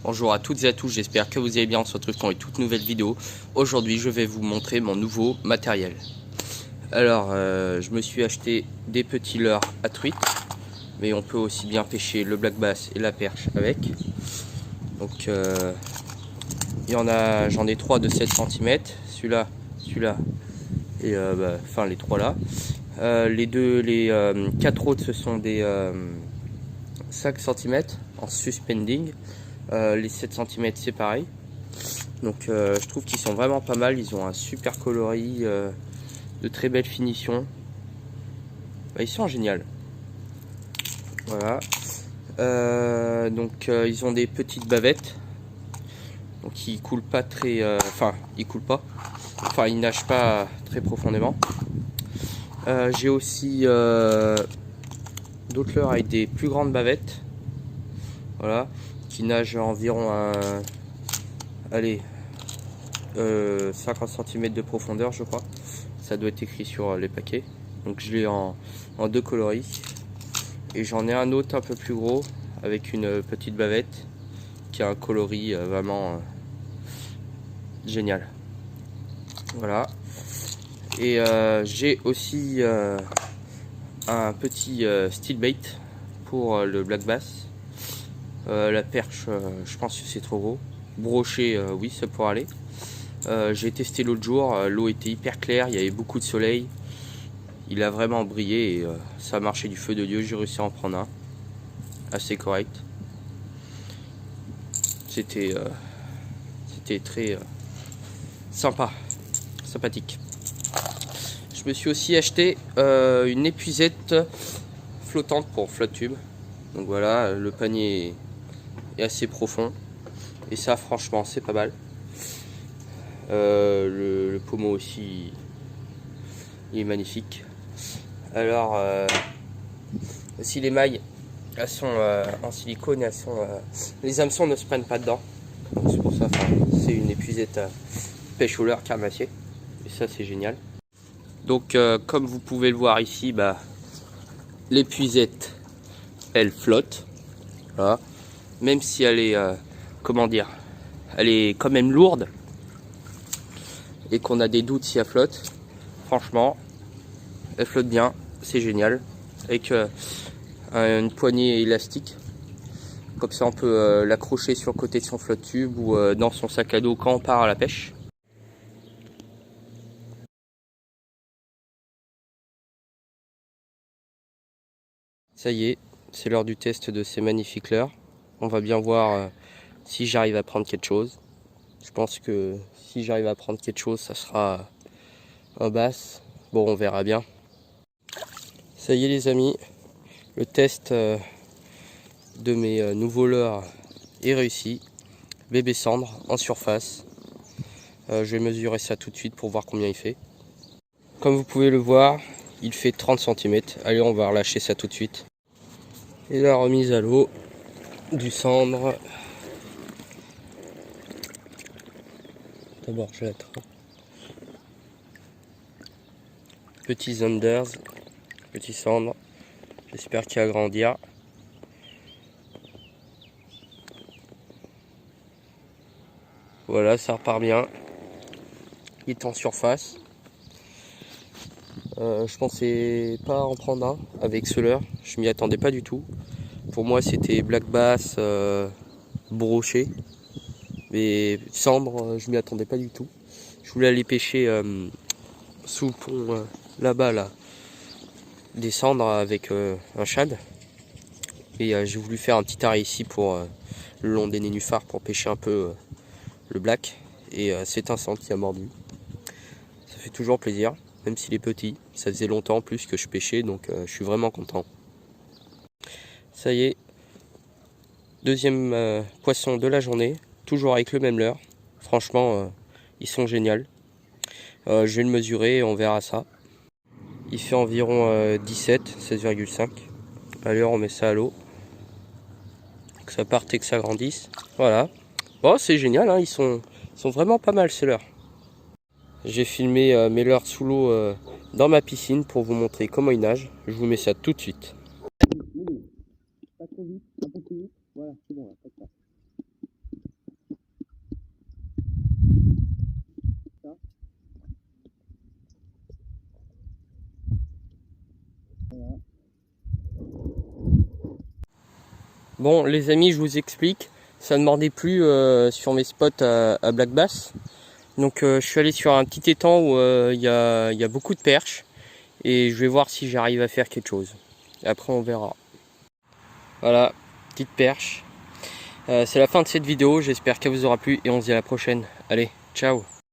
Bonjour à toutes et à tous, j'espère que vous allez bien. On se retrouve pour une toute nouvelle vidéo. Aujourd'hui je vais vous montrer mon nouveau matériel. Alors je me suis acheté des petits leurres à truite, mais on peut aussi bien pêcher le black bass et la perche avec. Donc j'en ai 3 de 7 cm, celui-là et enfin les 3 là. Les 4 autres ce sont des 5 cm en suspending. Les 7 cm c'est pareil. Donc je trouve qu'ils sont vraiment pas mal. Ils ont un super coloris, de très belles finitions. Ils sont géniaux. Voilà. Ils ont des petites bavettes. Donc ils coulent pas très... ils coulent pas. Enfin ils nagent pas très profondément. J'ai aussi d'autres leurres avec des plus grandes bavettes. Voilà. Qui nagent environ allez, 50 cm de profondeur je crois. Ça doit être écrit sur les paquets. Donc je l'ai en 2 coloris. Et j'en ai un autre un peu plus gros avec une petite bavette qui a un coloris vraiment génial. Voilà. Et j'ai aussi un petit steel bait pour le black bass. La perche, je pense que c'est trop gros. Brochet, oui, ça pourrait aller. J'ai testé l'autre jour, l'eau était hyper claire, il y avait beaucoup de soleil. Il a vraiment brillé et ça a marché du feu de Dieu. J'ai réussi à en prendre un assez correct. C'était très sympathique. Je me suis aussi acheté une épuisette flottante pour flotte-tube. Donc voilà, le panier est assez profond et ça franchement c'est pas mal. Le pommeau aussi il est magnifique. Alors aussi les mailles, elles sont en silicone et les hameçons ne se prennent pas dedans. C'est pour ça, c'est une épuisette pêche au leurre carnassier et ça c'est génial. Donc comme vous pouvez le voir ici, l'épuisette elle flotte. Voilà. Même si elle est comment dire, elle est quand même lourde et qu'on a des doutes si elle flotte. Franchement, elle flotte bien, c'est génial. Avec une poignée élastique. Comme ça on peut l'accrocher sur le côté de son flotte tube ou dans son sac à dos quand on part à la pêche. Ça y est, c'est l'heure du test de ces magnifiques leurres. On va bien voir si j'arrive à prendre quelque chose. Je pense que si j'arrive à prendre quelque chose, ça sera un bass. Bon, on verra bien. Ça y est les amis, le test de mes nouveaux leurres est réussi. Bébé cendre en surface. Je vais mesurer ça tout de suite pour voir combien il fait. Comme vous pouvez le voir, il fait 30 cm. Allez, on va relâcher ça tout de suite. Et la remise à l'eau du cendre. D'abord, je la trempe. Petits unders, petit cendre. J'espère qu'il va grandir. Voilà, ça repart bien. Il est en surface. Je pensais pas en prendre un avec ce leurre. Je m'y attendais pas du tout. Pour moi, c'était black bass, brochet. Mais cendre, je m'y attendais pas du tout. Je voulais aller pêcher sous le pont là, des cendres avec un shad. Et j'ai voulu faire un petit arrêt ici pour le long des nénuphars pour pêcher un peu le black. Et c'est un cendre qui a mordu. Ça fait toujours plaisir, même s'il est petit. Ça faisait longtemps en plus que je pêchais, donc je suis vraiment content. Ça y est, deuxième poisson de la journée, toujours avec le même leurre. Franchement, ils sont géniaux. Je vais le mesurer et on verra ça. Il fait environ 17,5. Allez, on met ça à l'eau. Que ça parte et que ça grandisse. Voilà. Bon, c'est génial, hein, ils sont vraiment pas mal ces leurres. J'ai filmé mes leurres sous l'eau dans ma piscine pour vous montrer comment ils nagent. Je vous mets ça tout de suite. Pas trop vite, un peu plus vite. Voilà, c'est bon là, Bon les amis, je vous explique, ça ne mordait plus sur mes spots à black bass. Donc je suis allé sur un petit étang où il y a beaucoup de perches. Et je vais voir si j'arrive à faire quelque chose. Après on verra. Voilà, petite perche. C'est la fin de cette vidéo, j'espère qu'elle vous aura plu et on se dit à la prochaine. Allez, ciao!